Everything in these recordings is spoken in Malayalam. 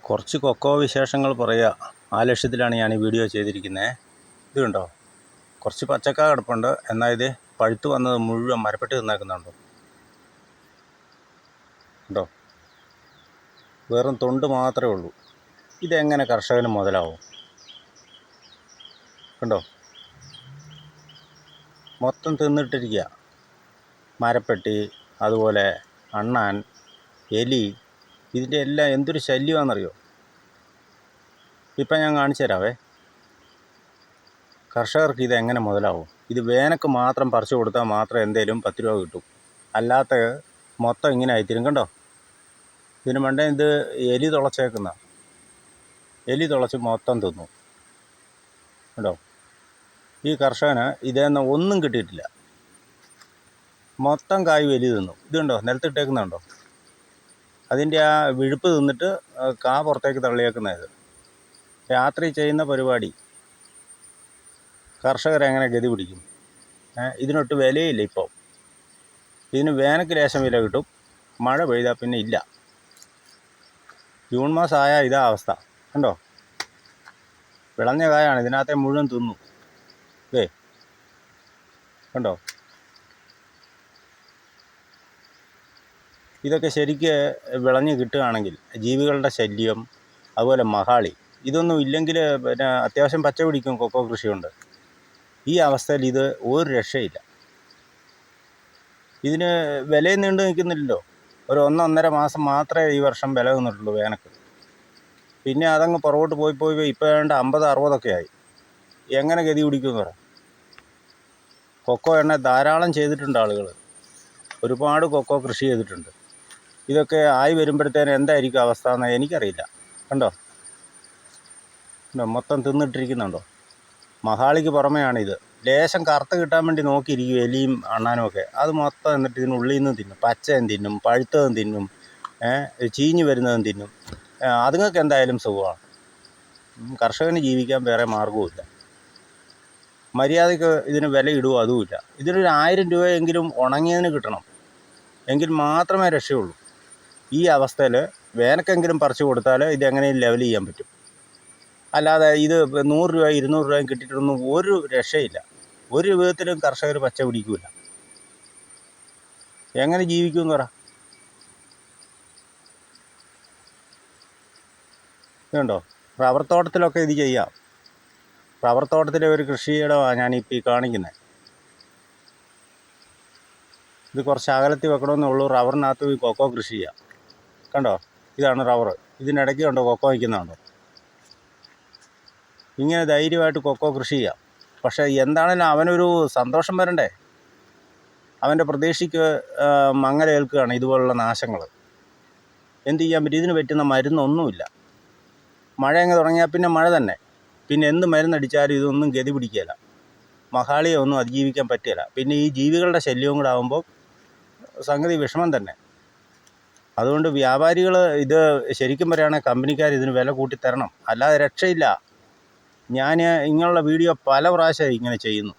കുറച്ച് കൊക്കോ വിശേഷങ്ങൾ പറയുക. ആ ലക്ഷ്യത്തിലാണ് ഞാൻ ഈ വീഡിയോ ചെയ്തിരിക്കുന്നത്. ഇത് കണ്ടോ, കുറച്ച് പച്ചക്ക കിടപ്പുണ്ട്. എന്നാൽ ഇത് പഴുത്ത് വന്നത് മുഴുവൻ മരപ്പെട്ട് തിന്നേക്കുന്നുണ്ടോ ഉണ്ടോ? വെറും തൊണ്ട് മാത്രമേ ഉള്ളൂ. ഇതെങ്ങനെ കർഷകന് മുതലാവും? കണ്ടോ, മൊത്തം തിന്നിട്ടിരിക്കുക. മരപ്പെട്ടി, അതുപോലെ അണ്ണാൻ, എലി, ഇതിൻ്റെ എല്ലാം എന്തൊരു ശല്യമാണെന്നറിയോ? ഇപ്പം ഞാൻ കാണിച്ചു തരാവേ. കർഷകർക്ക് ഇതെങ്ങനെ മുതലാവും? ഇത് വേനക്ക് മാത്രം പറിച്ചു കൊടുത്താൽ മാത്രം എന്തേലും 10 രൂപ കിട്ടും. അല്ലാത്ത മൊത്തം ഇങ്ങനെ ആയിത്തീരും. കണ്ടോ, ഇതിന് മണ്ടേ ഇത് എലി തുളച്ചേക്കുന്ന, എലി തുളച്ച് മൊത്തം തിന്നു. കണ്ടോ, ഈ കർഷകന് ഇതേന്ന് ഒന്നും കിട്ടിയിട്ടില്ല. മൊത്തം കായ് എലി തിന്നു. ഇതുണ്ടോ, നിലത്തിട്ടേക്കുന്നുണ്ടോ? അതിൻ്റെ ആ വിഴുപ്പ് തിന്നിട്ട് കാ പുറത്തേക്ക് തള്ളിയേക്കുന്നത്. രാത്രി ചെയ്യുന്ന പരിപാടി കർഷകരെങ്ങനെ ഗതി പിടിക്കും? ഇതിനൊട്ട് വിലയില്ല. ഇപ്പോൾ ഇതിന് വേനയ്ക്ക് ലേശം വില കിട്ടും, മഴ പെയ്താൽ പിന്നെ ഇല്ല. ജൂൺ മാസമായ ഇതാ അവസ്ഥ. കണ്ടോ, വിളഞ്ഞ കായാണ്, ഇതിനകത്തെ മുഴുവൻ തിന്നു. കണ്ടോ, ഇതൊക്കെ ശരിക്ക് വിളഞ്ഞ് കിട്ടുകയാണെങ്കിൽ ജീവികളുടെ ശല്യം, അതുപോലെ മഹാളി, ഇതൊന്നും ഇല്ലെങ്കിൽ പിന്നെ അത്യാവശ്യം പച്ച പിടിക്കും കൊക്കോ കൃഷിയുണ്ട്. ഈ അവസ്ഥയിൽ ഇത് ഒരു രക്ഷയില്ല. ഇതിന് വിലയും നീണ്ടു നിൽക്കുന്നില്ലല്ലോ. ഒരു 1-1.5 മാസം മാത്രമേ ഈ വർഷം വില നിന്നിട്ടുള്ളൂ വേനക്ക്. പിന്നെ അതങ്ങ് പുറകോട്ട് പോയി ഇപ്പോൾ വേണ്ട 50-60 ആയി. എങ്ങനെ ഗതി പിടിക്കുമെന്ന് പറയാം. കൊക്കോ എണ്ണ ധാരാളം ചെയ്തിട്ടുണ്ട് ആളുകൾ, ഒരുപാട് കൊക്കോ കൃഷി ചെയ്തിട്ടുണ്ട്. ഇതൊക്കെ ആയി വരുമ്പോഴത്തേന് എന്തായിരിക്കും അവസ്ഥ എന്ന് എനിക്കറിയില്ല. കണ്ടോ, മൊത്തം തിന്നിട്ടിരിക്കുന്നുണ്ടോ? മഹാളിക്ക് പുറമെയാണിത്. ലേശം കറുത്ത് കിട്ടാൻ വേണ്ടി നോക്കിയിരിക്കും എലിയും അണ്ണാനും ഒക്കെ. അത് മൊത്തം എന്നിട്ട് ഇതിനുള്ളിൽ നിന്ന് തിന്നും. പച്ചയും തിന്നും, പഴുത്തതും തിന്നും, ചീഞ്ഞ് വരുന്നതും തിന്നും. അതുങ്ങൾക്ക് എന്തായാലും സുഖമാണ്. കർഷകന് ജീവിക്കാൻ വേറെ മാർഗവുമില്ല. മര്യാദയ്ക്ക് ഇതിന് വില ഇടുവോ അതുമില്ല. ഇതിനൊരു 1000 രൂപയെങ്കിലും ഉണങ്ങിയതിന് കിട്ടണം, എങ്കിൽ മാത്രമേ രക്ഷയുള്ളൂ. ഈ അവസ്ഥയിൽ വേനക്കെങ്കിലും പറിച്ചു കൊടുത്താൽ ഇതെങ്ങനെയും ലെവൽ ചെയ്യാൻ പറ്റും. അല്ലാതെ ഇത് 100 രൂപ 200 രൂപയും കിട്ടിയിട്ടൊന്നും ഒരു രക്ഷയില്ല. ഒരു വിധത്തിലും കർഷകർ പച്ച പിടിക്കില്ല. എങ്ങനെ ജീവിക്കുമെന്ന് പറ. ഇതുണ്ടോ, റബ്ബർ തോട്ടത്തിലൊക്കെ ഇത് ചെയ്യാം. റബ്ബർ തോട്ടത്തിലെ ഒരു കൃഷിയുടെ ഞാനിപ്പോൾ ഈ കാണിക്കുന്നത്. ഇത് കുറച്ച് അകലത്തിൽ വെക്കണമെന്നേ ഉള്ളൂ. റബ്ബറിനകത്ത് ഈ കൊക്കോ കൃഷി ചെയ്യാം. കണ്ടോ, ഇതാണ് റബ്ബർ. ഇതിനിടയ്ക്ക് കണ്ടോ കൊക്കോ വയ്ക്കുന്നുണ്ടോ? ഇങ്ങനെ ധൈര്യമായിട്ട് കൊക്കോ കൃഷി ചെയ്യാം. പക്ഷേ എന്താണെങ്കിലും അവനൊരു സന്തോഷം വരണ്ടേ? അവൻ്റെ പ്രതീക്ഷയ്ക്ക് മങ്ങലേൽക്കുകയാണ് ഇതുപോലുള്ള നാശങ്ങൾ. എന്ത് ചെയ്യാൻ പറ്റും? ഇതിന് പറ്റുന്ന മരുന്നൊന്നുമില്ല. മഴ അങ്ങ് തുടങ്ങിയാൽ പിന്നെ മഴ തന്നെ. പിന്നെ എന്ത് മരുന്നടിച്ചാലും ഇതൊന്നും ഗതി പിടിക്കുകയില്ല. മഹാളിയെ ഒന്നും അതിജീവിക്കാൻ പറ്റുകയില്ല. പിന്നെ ഈ ജീവികളുടെ ശല്യവും കൂടെ ആകുമ്പോൾ സംഗതി വിഷമം തന്നെ. അതുകൊണ്ട് വ്യാപാരികൾ ഇത് ശരിക്കും പറയുകയാണെങ്കിൽ കമ്പനിക്കാർ ഇതിന് വില കൂട്ടി തരണം, അല്ലാതെ രക്ഷയില്ല. ഞാൻ ഇങ്ങനെയുള്ള വീഡിയോ പല പ്രാവശ്യമായി ഇങ്ങനെ ചെയ്യുന്നു.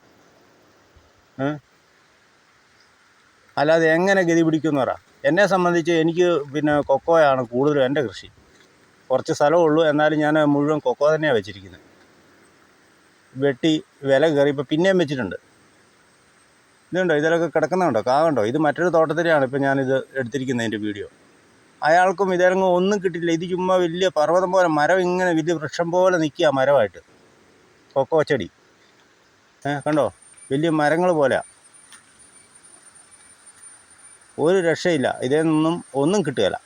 അല്ലാതെ എങ്ങനെ ഗതി പിടിക്കുമെന്ന് പറ. എന്നെ സംബന്ധിച്ച് എനിക്ക് പിന്നെ കൊക്കോയാണ് കൂടുതലും എൻ്റെ കൃഷി. കുറച്ച് സ്ഥലമുള്ളൂ, എന്നാലും ഞാൻ മുഴുവൻ കൊക്കോ തന്നെയാണ് വെച്ചിരിക്കുന്നത്. വെട്ടി വില കയറിയപ്പോൾ പിന്നെയും വെച്ചിട്ടുണ്ട്. ഇതുണ്ടോ, ഇതിലൊക്കെ കിടക്കുന്നുണ്ടോ, കാകണ്ടോ? ഇത് മറ്റൊരു തോട്ടത്തിലാണ് ഇപ്പോൾ ഞാനിത് എടുത്തിരിക്കുന്നതിൻ്റെ വീഡിയോ. അയാൾക്കും ഇതേങ്ങും ഒന്നും കിട്ടില്ല. ഇത് ചുമ്മാ വലിയ പർവ്വതം പോലെ മരം, ഇങ്ങനെ വലിയ വൃക്ഷം പോലെ നിൽക്കുക മരമായിട്ട് കൊക്കോ ചെടി. കണ്ടോ, വലിയ മരങ്ങൾ പോലെ. ഒരു രക്ഷയില്ല. ഇതിൽ നിന്നും ഒന്നും കിട്ടുകയില്ല.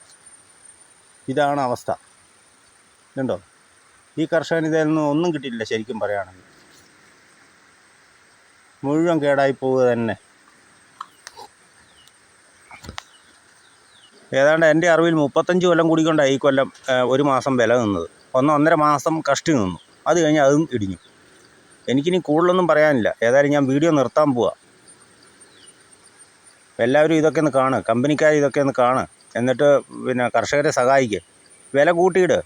ഇതാണ് അവസ്ഥ. ഇതുണ്ടോ, ഈ കർഷകന് ഇതിൽ നിന്നും ഒന്നും കിട്ടിയില്ല. ശരിക്കും പറയുകയാണെങ്കിൽ മുഴുവൻ കേടായി പോവുക തന്നെ. ഏതാണ്ട് എൻ്റെ അറിവിൽ 35 കൊല്ലം കൂടിക്കൊണ്ടാണ് ഈ കൊല്ലം 1 മാസം വില നിന്നത്. 1-1.5 മാസം കഷ്ടി നിന്നു. അത് കഴിഞ്ഞ് അതും ഇടിഞ്ഞു. എനിക്കിനി കൂടുതലൊന്നും പറയാനില്ല. ഏതായാലും ഞാൻ വീഡിയോ നിർത്താൻ പോവാ. എല്ലാവരും ഇതൊക്കെ ഒന്ന് കാണുക, കമ്പനിക്കാർ ഇതൊക്കെ ഒന്ന് കാണുക. എന്നിട്ട് പിന്നെ കർഷകരെ സഹായിക്കുക. വില കൂട്ടിയിട്.